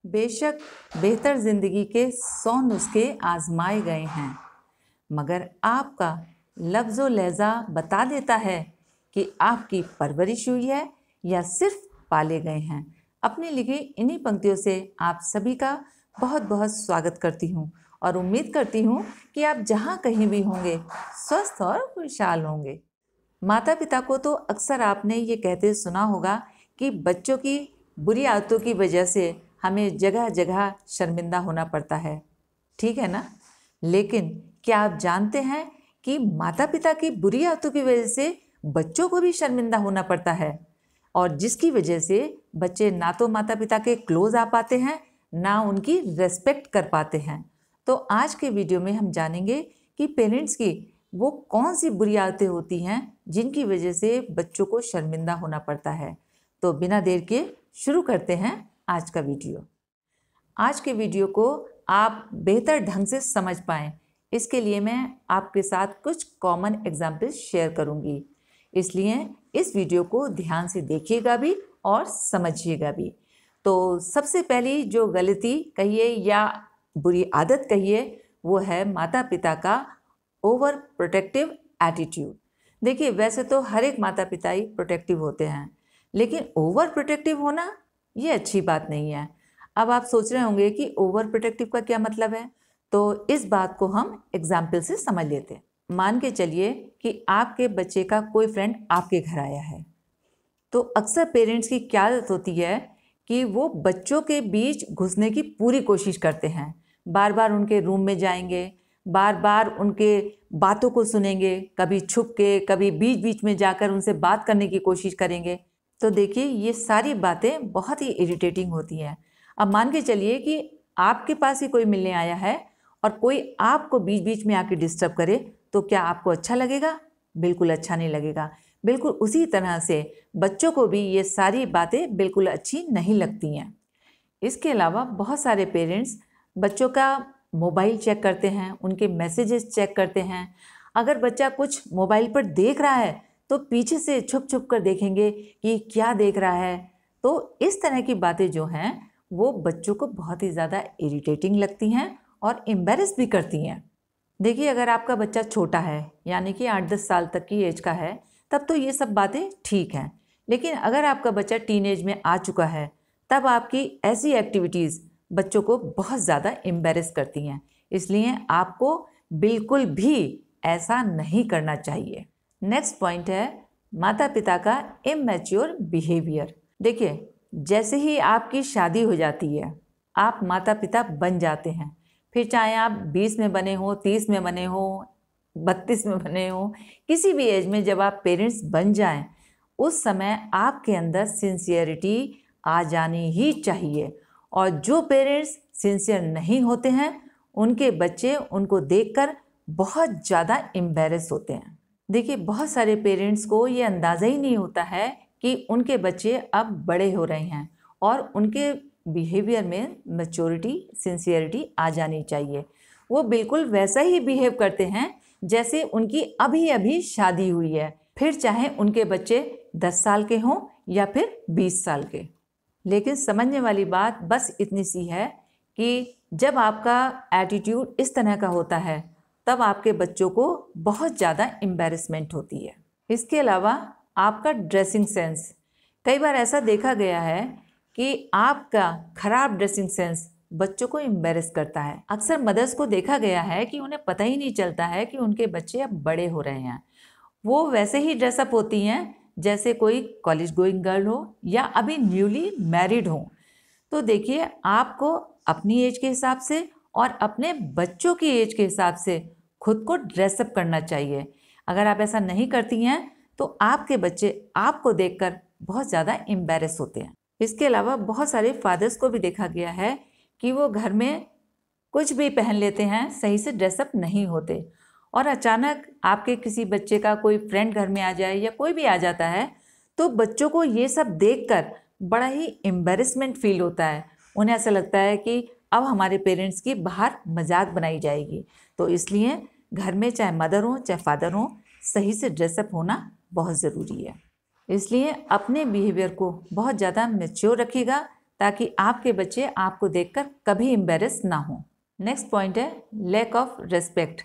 बेशक बेहतर जिंदगी के 100 नुस्खे आजमाए गए हैं, मगर आपका लफ्ज़ो लहजा बता देता है कि आपकी परवरिश हुई है या सिर्फ पाले गए हैं। अपने लिखे इन्हीं पंक्तियों से आप सभी का बहुत बहुत स्वागत करती हूँ और उम्मीद करती हूँ कि आप जहाँ कहीं भी होंगे स्वस्थ और खुशहाल होंगे। माता पिता को तो अक्सर आपने ये कहते सुना होगा कि बच्चों की बुरी आदतों की वजह से हमें जगह जगह शर्मिंदा होना पड़ता है, ठीक है ना? लेकिन क्या आप जानते हैं कि माता पिता की बुरी आदतों की वजह से बच्चों को भी शर्मिंदा होना पड़ता है, और जिसकी वजह से बच्चे ना तो माता पिता के क्लोज आ पाते हैं, ना उनकी रेस्पेक्ट कर पाते हैं। तो आज के वीडियो में हम जानेंगे कि पेरेंट्स की वो कौन सी बुरी आदतें होती हैं जिनकी वजह से बच्चों को शर्मिंदा होना पड़ता है। तो बिना देर के शुरू करते हैं आज का वीडियो। आज के वीडियो को आप बेहतर ढंग से समझ पाएँ, इसके लिए मैं आपके साथ कुछ कॉमन एग्जाम्पल्स शेयर करूंगी, इसलिए इस वीडियो को ध्यान से देखिएगा भी और समझिएगा भी। तो सबसे पहली जो गलती कहिए या बुरी आदत कहिए, वो है माता पिता का ओवर प्रोटेक्टिव एटीट्यूड। देखिए, वैसे तो हर एक माता पिता ही प्रोटेक्टिव होते हैं, लेकिन ओवर प्रोटेक्टिव होना ये अच्छी बात नहीं है। अब आप सोच रहे होंगे कि ओवर प्रोटेक्टिव का क्या मतलब है, तो इस बात को हम एग्जाम्पल से समझ लेते हैं। मान के चलिए कि आपके बच्चे का कोई फ्रेंड आपके घर आया है, तो अक्सर पेरेंट्स की क्या आदत होती है कि वो बच्चों के बीच घुसने की पूरी कोशिश करते हैं। बार बार उनके रूम में जाएंगे, बार बार उनके बातों को सुनेंगे, कभी छुप के, कभी बीच बीच में जाकर उनसे बात करने की कोशिश करेंगे। तो देखिए, ये सारी बातें बहुत ही इरिटेटिंग होती हैं। अब मान के चलिए कि आपके पास ही कोई मिलने आया है और कोई आपको बीच बीच में आके डिस्टर्ब करे, तो क्या आपको अच्छा लगेगा? बिल्कुल अच्छा नहीं लगेगा। बिल्कुल उसी तरह से बच्चों को भी ये सारी बातें बिल्कुल अच्छी नहीं लगती हैं। इसके अलावा बहुत सारे पेरेंट्स बच्चों का मोबाइल चेक करते हैं, उनके मैसेजेस चेक करते हैं। अगर बच्चा कुछ मोबाइल पर देख रहा है तो पीछे से छुप छुप कर देखेंगे कि क्या देख रहा है। तो इस तरह की बातें जो हैं वो बच्चों को बहुत ही ज़्यादा इरिटेटिंग लगती हैं और एम्बैरेस भी करती हैं। देखिए, अगर आपका बच्चा छोटा है, यानी कि 8-10 साल तक की एज का है, तब तो ये सब बातें ठीक हैं। लेकिन अगर आपका बच्चा टीनेज में आ चुका है, तब आपकी ऐसी एक्टिविटीज़ बच्चों को बहुत ज़्यादा एम्बैरेस करती हैं। इसलिए आपको बिल्कुल भी ऐसा नहीं करना चाहिए। नेक्स्ट पॉइंट है माता पिता का इमैच्योर बिहेवियर। देखिए, जैसे ही आपकी शादी हो जाती है, आप माता पिता बन जाते हैं। फिर चाहे आप 20 में बने हो, 30 में बने हो, 32 में बने हो, किसी भी एज में जब आप पेरेंट्स बन जाएं, उस समय आपके अंदर सिंसियरिटी आ जानी ही चाहिए। और जो पेरेंट्स सिंसियर नहीं होते हैं, उनके बच्चे उनको देखकर बहुत ज़्यादा एम्बैरेस होते हैं। देखिए, बहुत सारे पेरेंट्स को ये अंदाज़ा ही नहीं होता है कि उनके बच्चे अब बड़े हो रहे हैं और उनके बिहेवियर में मैच्योरिटी, सिंसियरिटी आ जानी चाहिए। वो बिल्कुल वैसा ही बिहेव करते हैं जैसे उनकी अभी अभी शादी हुई है, फिर चाहे उनके बच्चे 10 साल के हों या फिर 20 साल के। लेकिन समझने वाली बात बस इतनी सी है कि जब आपका एटीट्यूड इस तरह का होता है, तब आपके बच्चों को बहुत ज़्यादा एम्बैरेसमेंट होती है। इसके अलावा आपका ड्रेसिंग सेंस, कई बार ऐसा देखा गया है कि आपका खराब ड्रेसिंग सेंस बच्चों को एम्बैरेस करता है। अक्सर मदर्स को देखा गया है कि उन्हें पता ही नहीं चलता है कि उनके बच्चे अब बड़े हो रहे हैं। वो वैसे ही ड्रेसअप होती हैं जैसे कोई कॉलेज गोइंग गर्ल हो या अभी न्यूली मैरिड हो। तो देखिए, आपको अपनी एज के हिसाब से और अपने बच्चों की एज के हिसाब से खुद को ड्रेसअप करना चाहिए। अगर आप ऐसा नहीं करती हैं तो आपके बच्चे आपको देखकर बहुत ज़्यादा एम्बैरेस होते हैं। इसके अलावा बहुत सारे फादर्स को भी देखा गया है कि वो घर में कुछ भी पहन लेते हैं, सही से ड्रेसअप नहीं होते, और अचानक आपके किसी बच्चे का कोई फ्रेंड घर में आ जाए या कोई भी आ जाता है, तो बच्चों को ये सब देखकर बड़ा ही एम्बैरेसमेंट फील होता है। उन्हें ऐसा लगता है कि अब हमारे पेरेंट्स की बाहर मजाक बनाई जाएगी। तो इसलिए घर में चाहे मदर हो चाहे फादर हो, सही से ड्रेसअप होना बहुत ज़रूरी है। इसलिए अपने बिहेवियर को बहुत ज़्यादा मैच्योर रखिएगा, ताकि आपके बच्चे आपको देखकर कभी एम्बेरस ना हो। नेक्स्ट पॉइंट है लैक ऑफ रेस्पेक्ट।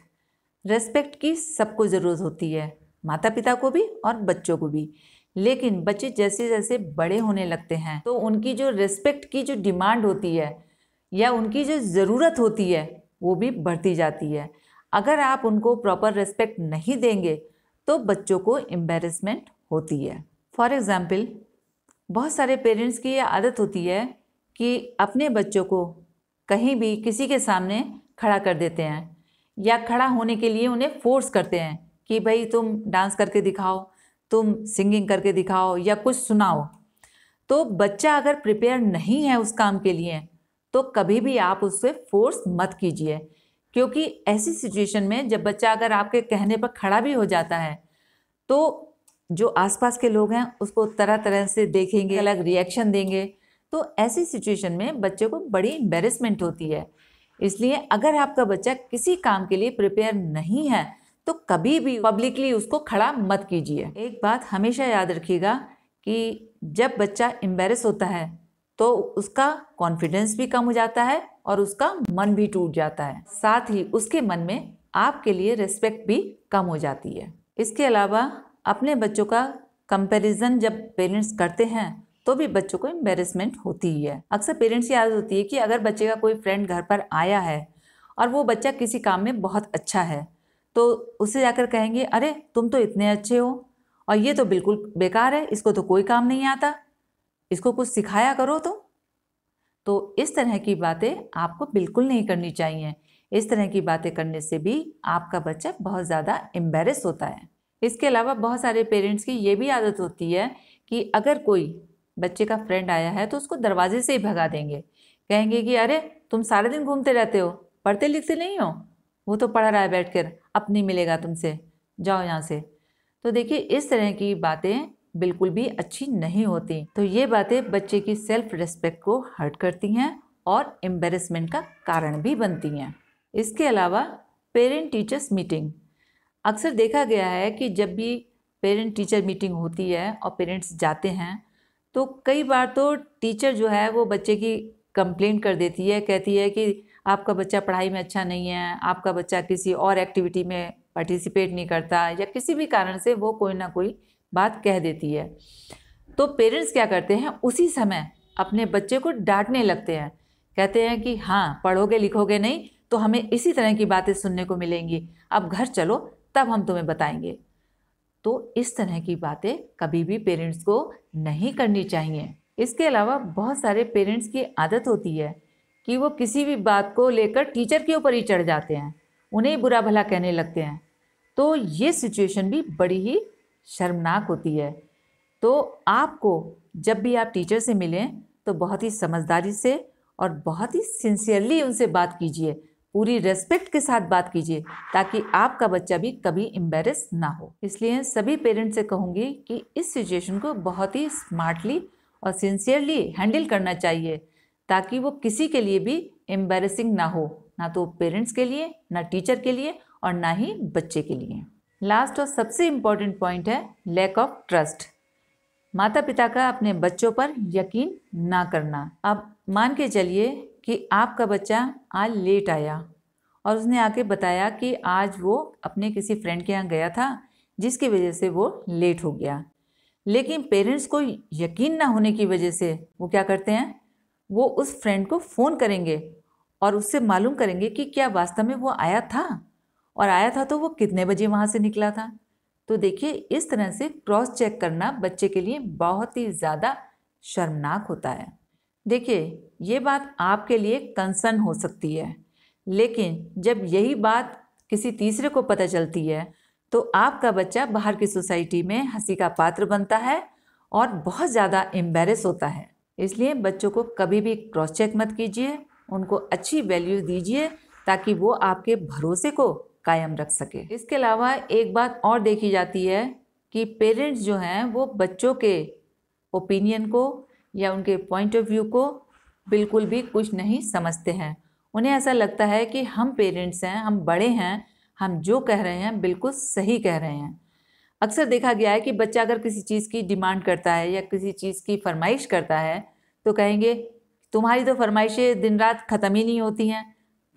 रेस्पेक्ट की सबको ज़रूरत होती है, माता पिता को भी और बच्चों को भी, लेकिन बच्चे जैसे जैसे बड़े होने लगते हैं तो उनकी जो रेस्पेक्ट की जो डिमांड होती है या उनकी जो ज़रूरत होती है वो भी बढ़ती जाती है। अगर आप उनको प्रॉपर रेस्पेक्ट नहीं देंगे तो बच्चों को एम्बेरसमेंट होती है। फॉर एग्ज़ाम्पल, बहुत सारे पेरेंट्स की ये आदत होती है कि अपने बच्चों को कहीं भी किसी के सामने खड़ा कर देते हैं या खड़ा होने के लिए उन्हें फोर्स करते हैं कि भाई तुम डांस करके दिखाओ, तुम सिंगिंग करके दिखाओ या कुछ सुनाओ। तो बच्चा अगर प्रिपेयर नहीं है उस काम के लिए तो कभी भी आप उससे फोर्स मत कीजिए, क्योंकि ऐसी सिचुएशन में जब बच्चा अगर आपके कहने पर खड़ा भी हो जाता है तो जो आसपास के लोग हैं उसको तरह तरह से देखेंगे, अलग रिएक्शन देंगे। तो ऐसी सिचुएशन में बच्चे को बड़ी एम्बेरसमेंट होती है। इसलिए अगर आपका बच्चा किसी काम के लिए प्रिपेयर नहीं है तो कभी भी पब्लिकली उसको खड़ा मत कीजिए। एक बात हमेशा याद रखिएगा कि जब बच्चा एम्बेरस होता है तो उसका कॉन्फिडेंस भी कम हो जाता है और उसका मन भी टूट जाता है, साथ ही उसके मन में आपके लिए रिस्पेक्ट भी कम हो जाती है। इसके अलावा अपने बच्चों का कंपैरिजन जब पेरेंट्स करते हैं तो भी बच्चों को एम्बेरसमेंट होती ही है। अक्सर पेरेंट्स की आदत होती है कि अगर बच्चे का कोई फ्रेंड घर पर आया है और वो बच्चा किसी काम में बहुत अच्छा है तो उससे जाकर कहेंगे अरे तुम तो इतने अच्छे हो और ये तो बिल्कुल बेकार है, इसको तो कोई काम नहीं आता, इसको कुछ सिखाया करो। तो इस तरह की बातें आपको बिल्कुल नहीं करनी चाहिए। इस तरह की बातें करने से भी आपका बच्चा बहुत ज़्यादा एम्बेरस होता है। इसके अलावा बहुत सारे पेरेंट्स की ये भी आदत होती है कि अगर कोई बच्चे का फ्रेंड आया है तो उसको दरवाजे से ही भगा देंगे, कहेंगे कि अरे तुम सारे दिन घूमते रहते हो, पढ़ते लिखते नहीं हो, वो तो पढ़ रहा है बैठकर, अब नहीं मिलेगा तुमसे, जाओ यहाँ से। तो देखिए इस तरह की बातें बिल्कुल भी अच्छी नहीं होती। तो ये बातें बच्चे की सेल्फ रिस्पेक्ट को हर्ट करती हैं और एम्बेरसमेंट का कारण भी बनती हैं। इसके अलावा पेरेंट टीचर्स मीटिंग, अक्सर देखा गया है कि जब भी पेरेंट टीचर मीटिंग होती है और पेरेंट्स जाते हैं तो कई बार तो टीचर जो है वो बच्चे की कंप्लेंट कर देती है, कहती है कि आपका बच्चा पढ़ाई में अच्छा नहीं है, आपका बच्चा किसी और एक्टिविटी में पार्टिसिपेट नहीं करता, या किसी भी कारण से वो कोई ना कोई बात कह देती है। तो पेरेंट्स क्या करते हैं, उसी समय अपने बच्चे को डांटने लगते हैं, कहते हैं कि हाँ पढ़ोगे लिखोगे नहीं तो हमें इसी तरह की बातें सुनने को मिलेंगी, अब घर चलो तब हम तुम्हें बताएंगे। तो इस तरह की बातें कभी भी पेरेंट्स को नहीं करनी चाहिए। इसके अलावा बहुत सारे पेरेंट्स की आदत होती है कि वो किसी भी बात को लेकर टीचर के ऊपर ही चढ़ जाते हैं, उन्हें बुरा भला कहने लगते हैं। तो ये सिचुएशन भी बड़ी ही शर्मनाक होती है। तो आपको जब भी आप टीचर से मिलें तो बहुत ही समझदारी से और बहुत ही सिंसियरली उनसे बात कीजिए, पूरी रेस्पेक्ट के साथ बात कीजिए, ताकि आपका बच्चा भी कभी एम्बेरस ना हो। इसलिए सभी पेरेंट्स से कहूँगी कि इस सिचुएशन को बहुत ही स्मार्टली और सिंसियरली हैंडल करना चाहिए, ताकि वो किसी के लिए भी एम्बेरसिंग ना हो, ना तो पेरेंट्स के लिए, ना टीचर के लिए और ना ही बच्चे के लिए। लास्ट और सबसे इम्पॉर्टेंट पॉइंट है लैक ऑफ ट्रस्ट। माता पिता का अपने बच्चों पर यकीन ना करना। अब मान के चलिए कि आपका बच्चा आज लेट आया और उसने आके बताया कि आज वो अपने किसी फ्रेंड के यहाँ गया था जिसकी वजह से वो लेट हो गया, लेकिन पेरेंट्स को यकीन ना होने की वजह से वो क्या करते हैं, वो उस फ्रेंड को फ़ोन करेंगे और उससे मालूम करेंगे कि क्या वास्तव में वो आया था, और आया था तो वो कितने बजे वहाँ से निकला था। तो देखिए इस तरह से क्रॉस चेक करना बच्चे के लिए बहुत ही ज़्यादा शर्मनाक होता है। देखिए ये बात आपके लिए कंसर्न हो सकती है, लेकिन जब यही बात किसी तीसरे को पता चलती है तो आपका बच्चा बाहर की सोसाइटी में हंसी का पात्र बनता है और बहुत ज़्यादा एम्बेरस होता है। इसलिए बच्चों को कभी भी क्रॉस चेक मत कीजिए, उनको अच्छी वैल्यू दीजिए ताकि वो आपके भरोसे को कायम रख सके। इसके अलावा एक बात और देखी जाती है कि पेरेंट्स जो हैं वो बच्चों के ओपिनियन को या उनके पॉइंट ऑफ व्यू को बिल्कुल भी कुछ नहीं समझते हैं। उन्हें ऐसा लगता है कि हम पेरेंट्स हैं, हम बड़े हैं, हम जो कह रहे हैं बिल्कुल सही कह रहे हैं। अक्सर देखा गया है कि बच्चा अगर किसी चीज़ की डिमांड करता है या किसी चीज़ की फरमाइश करता है तो कहेंगे तुम्हारी तो फरमाइशें दिन रात ख़त्म ही नहीं होती हैं।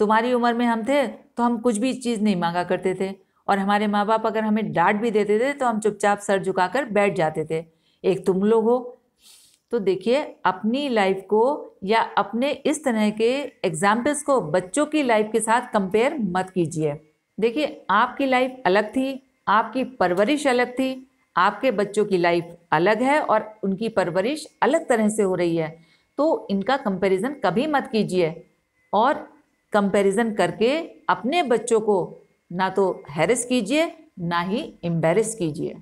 तुम्हारी उम्र में हम थे तो हम कुछ भी चीज़ नहीं मांगा करते थे, और हमारे माँ बाप अगर हमें डांट भी देते थे तो हम चुपचाप सर झुकाकर बैठ जाते थे। एक तुम लोग हो। तो देखिए, अपनी लाइफ को या अपने इस तरह के एग्जाम्पल्स को बच्चों की लाइफ के साथ कंपेयर मत कीजिए। देखिए, आपकी लाइफ अलग थी, आपकी परवरिश अलग थी, आपके बच्चों की लाइफ अलग है और उनकी परवरिश अलग तरह से हो रही है। तो इनका कंपैरिजन कभी मत कीजिए, और कंपैरिजन करके अपने बच्चों को ना तो हैरेस कीजिए ना ही एम्बैरेस कीजिए।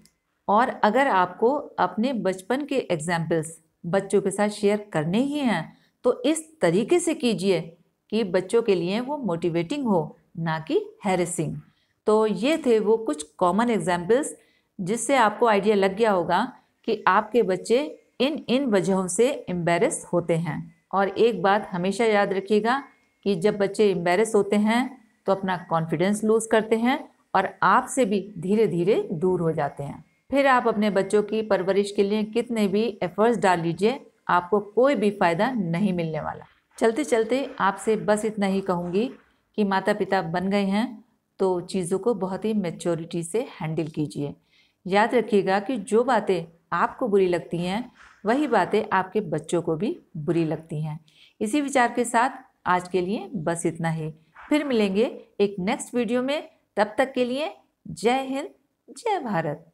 और अगर आपको अपने बचपन के एग्जाम्पल्स बच्चों के साथ शेयर करने ही हैं तो इस तरीके से कीजिए कि बच्चों के लिए वो मोटिवेटिंग हो, ना कि हैरेसिंग। तो ये थे वो कुछ कॉमन एग्जाम्पल्स जिससे आपको आइडिया लग गया होगा कि आपके बच्चे इन इन वजहों से एम्बैरेस होते हैं। और एक बात हमेशा याद रखिएगा कि जब बच्चे एम्बैरेस होते हैं तो अपना कॉन्फिडेंस लूज़ करते हैं और आपसे भी धीरे धीरे दूर हो जाते हैं। फिर आप अपने बच्चों की परवरिश के लिए कितने भी एफर्ट्स डाल लीजिए, आपको कोई भी फ़ायदा नहीं मिलने वाला। चलते चलते आपसे बस इतना ही कहूँगी कि माता पिता बन गए हैं तो चीज़ों को बहुत ही मैच्योरिटी से हैंडल कीजिए। याद रखिएगा कि जो बातें आपको बुरी लगती हैं वही बातें आपके बच्चों को भी बुरी लगती हैं। इसी विचार के साथ आज के लिए बस इतना ही। फिर मिलेंगे एक नेक्स्ट वीडियो में। तब तक के लिए जय हिंद, जय भारत।